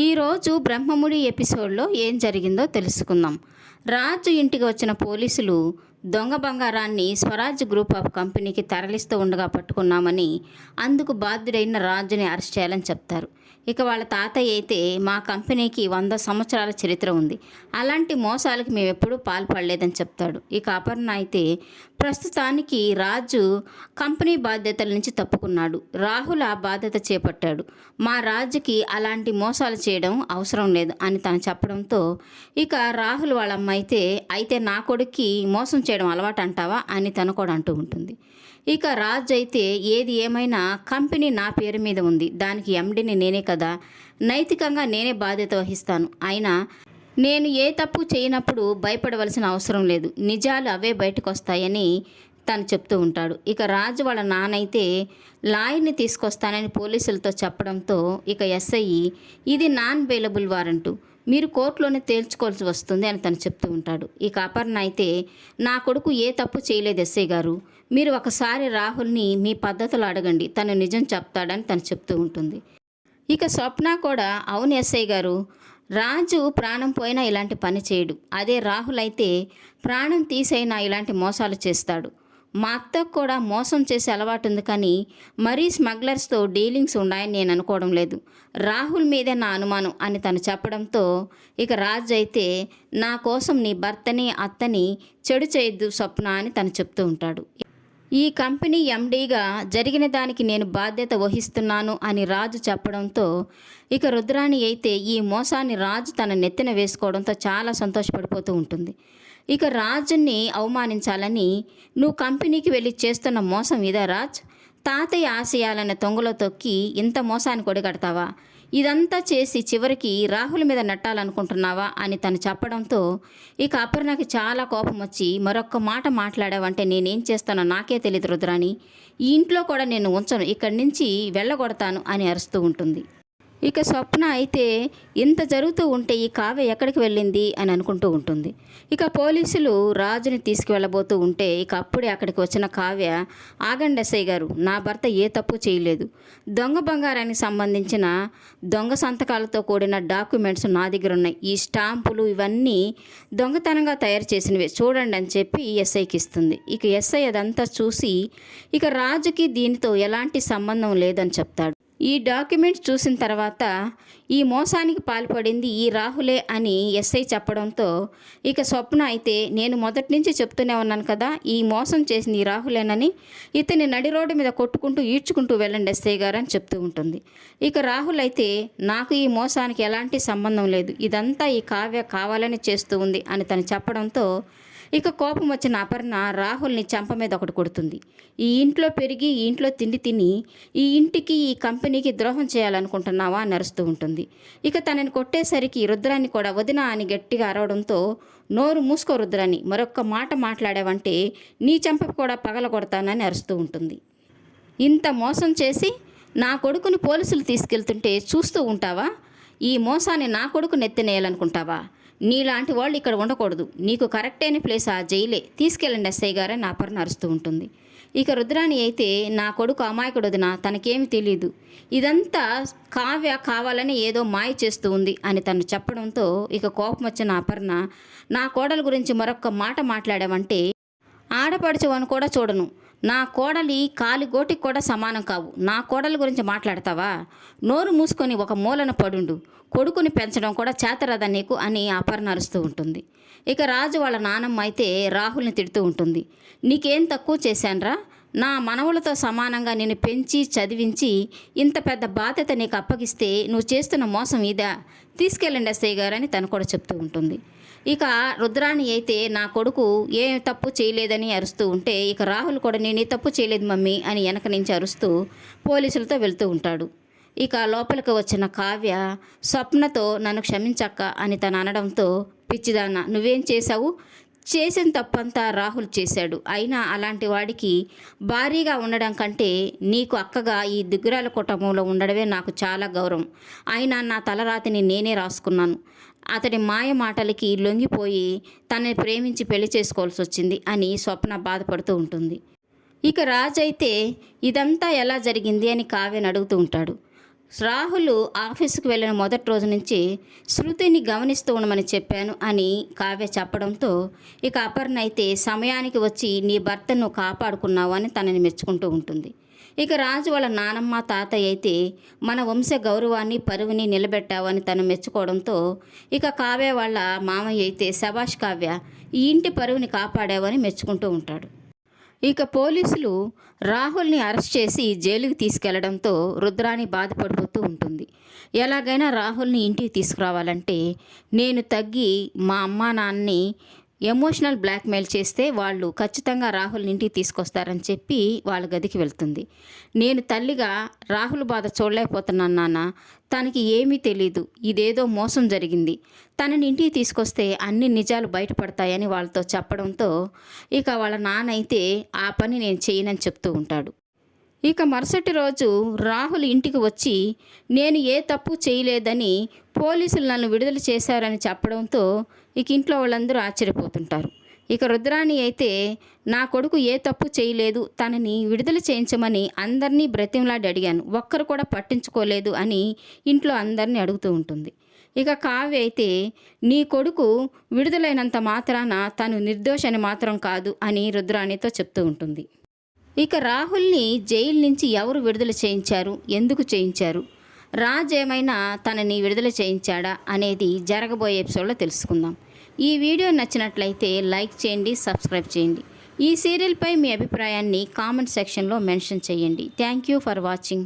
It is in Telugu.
ఈరోజు బ్రహ్మముడి ఎపిసోడ్లో ఏం జరిగిందో తెలుసుకుందాం. రాజు ఇంటికి వచ్చిన పోలీసులు దొంగ బంగారాన్ని స్వరాజ్ గ్రూప్ ఆఫ్ కంపెనీకి తరలిస్తూ ఉండగా పట్టుకున్నామని, అందుకు బాధ్యుడైన రాజుని అరెస్ట్ చేయాలని చెప్తారు. ఇక వాళ్ళ తాతయ్య అయితే మా కంపెనీకి 100 సంవత్సరాల చరిత్ర ఉంది, అలాంటి మోసాలకు మేము ఎప్పుడూ పాల్పడలేదని చెప్తాడు. ఇక అపర్ణ అయితే ప్రస్తుతానికి రాజు కంపెనీ బాధ్యతల నుంచి తప్పుకున్నాడు, రాహుల్ ఆ బాధ్యత చేపట్టాడు, మా రాజుకి అలాంటి మోసాలు చేయడం అవసరం లేదు అని తను చెప్పడంతో ఇక రాహుల్ వాళ్ళ అమ్మ అయితే నా కొడుక్కి మోసం చేయడం అలవాటు అంటావా అని తను కూడా అంటూ ఉంటుంది. ఇక రాజు అయితే ఏది ఏమైనా కంపెనీ నా పేరు మీద ఉంది, దానికి ఎండీని నేనే కదా, నైతికంగా నేనే బాధ్యత వహిస్తాను, అయినా నేను ఏ తప్పు చేయనప్పుడు భయపడవలసిన అవసరం లేదు, నిజాలు అవే బయటకు వస్తాయని తను చెప్తూ ఉంటాడు. ఇక రాజు వాళ్ళ నాన్నైతే లాయర్ని తీసుకొస్తానని పోలీసులతో చెప్పడంతో ఇక ఎస్ఐ ఇది నాన్ బెయిలబుల్ వారెంటు, మీరు కోర్టులోనే తేల్చుకోవాల్సి వస్తుంది అని తను చెప్తూ ఉంటాడు. ఇక అపర్ణ అయితే నా కొడుకు ఏ తప్పు చేయలేదు ఎస్ఐ గారు, మీరు ఒకసారి రాహుల్ని మీ పద్ధతులు అడగండి, తను నిజం చెప్తాడని తను చెప్తూ ఉంటుంది. ఇక స్వప్న కూడా అవును ఎస్ఐ గారు, రాజు ప్రాణం పోయినా ఇలాంటి పని చేయడు, అదే రాహుల్ అయితే ప్రాణం తీసైనా ఇలాంటి మోసాలు చేస్తాడు, మా అత్తకు కూడా మోసం చేసే అలవాటు ఉంది, కానీ మరీ స్మగ్లర్స్తో డీలింగ్స్ ఉన్నాయని నేను అనుకోవడం లేదు, రాహుల్ మీదే నా అనుమానం అని తను చెప్పడంతో ఇక రాజు అయితే నా కోసం నీ భర్తని అత్తని చెడు చేయొద్దు స్వప్న అని తను చెప్తూ ఉంటాడు. ఈ కంపెనీ ఎండీగా జరిగిన దానికి నేను బాధ్యత వహిస్తున్నాను అని రాజు చెప్పడంతో ఇక రుద్రాణి అయితే ఈ మోసాన్ని రాజు తన నెత్తిన వేసుకోవడంతో చాలా సంతోషపడిపోతూ ఉంటుంది. ఇక రాజుని అవమానించాలని నువ్వు కంపెనీకి వెళ్ళి చేస్తున్న మోసం ఇదా రాజ్, తాతయ్య ఆశయాలన్న తొంగలో తొక్కి ఇంత మోసాన్ని కొడిగడతావా, ఇదంతా చేసి చివరికి రాహుల్ మీద నెట్టాలనుకుంటున్నావా అని తను చెప్పడంతో ఇక అపర్ణకి చాలా కోపం వచ్చి మరొక్క మాట మాట్లాడావంటే నేనేం చేస్తానో నాకే తెలియదు రుద్రాణి, ఈ ఇంట్లో కూడా నేను ఉంచను, ఇక్కడి నుంచి వెళ్ళగొడతాను అని అరుస్తూ ఉంటుంది. ఇక స్వప్న అయితే ఇంత జరుగుతూ ఉంటే ఈ కావ్య ఎక్కడికి వెళ్ళింది అని అనుకుంటూ ఉంటుంది. ఇక పోలీసులు రాజుని తీసుకువెళ్ళబోతూ ఉంటే ఇక అప్పుడే అక్కడికి వచ్చిన కావ్య ఆగండి ఎస్ఐ గారు, నా భర్త ఏ తప్పు చేయలేదు, దొంగ బంగారానికి సంబంధించిన దొంగ సంతకాలతో కూడిన డాక్యుమెంట్స్ నా దగ్గర ఉన్నాయి, ఈ స్టాంపులు ఇవన్నీ దొంగతనంగా తయారు చేసినవే చూడండి అని చెప్పి ఎస్ఐకి ఇస్తుంది. ఇక ఎస్ఐ అదంతా చూసి ఇక రాజుకి దీనితో ఎలాంటి సంబంధం లేదని చెప్తాడు. ఈ డాక్యుమెంట్స్ చూసిన తర్వాత ఈ మోసానికి పాల్పడింది ఈ రాహులే అని ఎస్ఐ చెప్పడంతో ఇక స్వప్న అయితే నేను మొదటి నుంచి చెప్తూనే ఉన్నాను కదా, ఈ మోసం చేసింది ఈ రాహులేనని, ఇతని నడి రోడ్డు మీద కొట్టుకుంటూ ఈడ్చుకుంటూ వెళ్ళండి ఎస్ఐ గారు అని చెప్తూ ఉంటుంది. ఇక రాహుల్ అయితే నాకు ఈ మోసానికి ఎలాంటి సంబంధం లేదు, ఇదంతా ఈ కావ్య కావాలని చేస్తూ ఉంది అని తను చెప్పడంతో ఇక కోపం వచ్చిన అపర్ణ రాహుల్ని చెంప మీద ఒకటి కొడుతుంది. ఈ ఇంట్లో పెరిగి ఈ ఇంట్లో తిండి తిని ఈ ఇంటికి ఈ కంపెనీకి ద్రోహం చేయాలనుకుంటున్నావా అని అరుస్తూ ఉంటుంది. ఇక తనని కొట్టేసరికి రుద్రాన్ని కూడా వదిన అని గట్టిగా అరవడంతో నోరు మూసుకో రుద్రాన్ని, మరొక్క మాట మాట్లాడావంటే నీ చెంప కూడా పగలగొడతానని అరుస్తూ ఉంటుంది. ఇంత మోసం చేసి నా కొడుకుని పోలీసులు తీసుకెళ్తుంటే చూస్తూ ఉంటావా, ఈ మోసాన్ని నా కొడుకు నెత్తినేయాలనుకుంటావా, నీలాంటి వాళ్ళు ఇక్కడ ఉండకూడదు, నీకు కరెక్ట్ అయిన ప్లేస్ ఆ జైలే, తీసుకెళ్ళండి ఎస్ఐ గారని అపర్ణ అరుస్తూ ఉంటుంది. ఇక రుద్రాణి అయితే నా కొడుకు అమాయకుడు వదిన, తనకేమి తెలియదు, ఇదంతా కావ్య కావాలని ఏదో మాయ చేస్తూ ఉంది అని తను చెప్పడంతో ఇక కోపం వచ్చిన అపర్ణ నా కోడల గురించి మరొక్క మాట మాట్లాడావంటే ఆడపడుచువని కూడా చూడను, నా కోడలి కాలి గోటికి కూడా సమానం కావు, నా కోడల గురించి మాట్లాడతావా, నోరు మూసుకొని ఒక మూలన పడుండు, కొడుకుని పెంచడం కూడా చేతరదా నీకు అని అపర్ణ అరుస్తూ ఉంటుంది. ఇక రాజు వాళ్ళ నానమ్మ అయితే రాహుల్ని తిడుతూ ఉంటుంది. నీకేం తక్కువ చేశాన్రా, నా మనవులతో సమానంగా నేను పెంచి చదివించి ఇంత పెద్ద బాధ్యత నీకు అప్పగిస్తే నువ్వు చేస్తున్న మోసం ఇదా, తీసుకెళ్ళండి ఎస్ఐ గారు అని తను కూడా చెప్తూ ఉంటుంది. ఇక రుద్రాణి అయితే నా కొడుకు ఏం తప్పు చేయలేదని అరుస్తూ ఉంటే ఇక రాహుల్ కూడా నేను ఈ తప్పు చేయలేదు మమ్మీ అని వెనక నుంచి అరుస్తూ పోలీసులతో వెళ్తూ ఉంటాడు. ఇక లోపలికి వచ్చిన కావ్య స్వప్నతో నన్ను క్షమించక్క అని తను అనడంతో పిచ్చిదాన్న నువ్వేం చేశావు, చేసిన తప్పంతా రాహుల్ చేశాడు, అయినా అలాంటి వాడికి భారీగా ఉండడం కంటే నీకు అక్కగా ఈ దిగ్గురాల కుటుంబంలో ఉండడమే నాకు చాలా గౌరవం, అయినా నా తలరాతిని నేనే రాసుకున్నాను, అతడి మాయ మాటలకి లొంగిపోయి తనని ప్రేమించి పెళ్లి చేసుకోవాల్సి వచ్చింది అని స్వప్న బాధపడుతూ ఉంటుంది. ఇక రాజు అయితే ఇదంతా ఎలా జరిగింది అని కావ్యని అడుగుతూ ఉంటాడు. రాహుల్ ఆఫీసుకు వెళ్ళిన మొదటి రోజు నుంచి శృతిని గమనిస్తూ ఉండమని చెప్పాను అని కావ్య చెప్పడంతో ఇక అపర్ణ అయితే సమయానికి వచ్చి నీ భర్తను కాపాడుకున్నావు అని తనని మెచ్చుకుంటూ ఉంటుంది. ఇక రాజు వాళ్ళ నానమ్మ తాతయ్య అయితే మన వంశ గౌరవాన్ని పరువుని నిలబెట్టావని తను మెచ్చుకోవడంతో ఇక కావ్య వాళ్ళ మామయ్య అయితే శభాష్ కావ్య, ఈ ఇంటి పరువుని కాపాడావని మెచ్చుకుంటూ ఉంటాడు. ఇక పోలీసులు రాహుల్ని అరెస్ట్ చేసి జైలుకి తీసుకెళ్లడంతో రుద్రాణి బాధపడిపోతూ ఉంటుంది. ఎలాగైనా రాహుల్ని ఇంటికి తీసుకురావాలంటే నేను తగ్గి మా అమ్మా నాన్నని ఎమోషనల్ బ్లాక్మెయిల్ చేస్తే వాళ్ళు ఖచ్చితంగా రాహుల్ని ఇంటికి తీసుకొస్తారని చెప్పి వాళ్ళ గదికి వెళ్తుంది. నేను తల్లిగా రాహుల్ బాధ చూడలేకపోతున్నాను నాన్న, తనకి ఏమీ తెలీదు, ఇదేదో మోసం జరిగింది, తనని ఇంటికి తీసుకొస్తే అన్ని నిజాలు బయటపడతాయని వాళ్ళతో చెప్పడంతో ఇక వాళ్ళ నాన్న అయితే ఆ పని నేను చేయనని చెప్తూ ఉంటాడు. ఇక మరుసటి రోజు రాహుల్ ఇంటికి వచ్చి నేను ఏ తప్పు చేయలేదని పోలీసులు నన్ను విడుదల చేశారని చెప్పడంతో ఇక ఇంట్లో వాళ్ళందరూ ఆశ్చర్యపోతుంటారు. ఇక రుద్రాణి అయితే నా కొడుకు ఏ తప్పు చేయలేదు, తనని విడుదల చేయించమని అందరినీ బ్రతిమలాడి అడిగాను, ఒక్కరు కూడా పట్టించుకోలేదు అని ఇంట్లో అందరినీ అడుగుతూ ఉంటుంది. ఇక కావ్య అయితే నీ కొడుకు విడుదలైనంత మాత్రాన తను నిర్దోషని మాత్రం కాదు అని రుద్రాణితో చెప్తూ ఉంటుంది. ఇక రాహుల్ని జైలు నుంచి ఎవరు విడుదల చేయించారు, ఎందుకు చేయించారు, రాజ్ ఏమైనా తనని విడుదల చేయించాడా అనేది జరగబోయే ఎపిసోడ్లో తెలుసుకుందాం. ఈ వీడియో నచ్చినట్లయితే లైక్ చేయండి, సబ్స్క్రైబ్ చేయండి. ఈ సీరియల్పై మీ అభిప్రాయాన్ని కామెంట్ సెక్షన్లో మెన్షన్ చేయండి. Thank you for watching.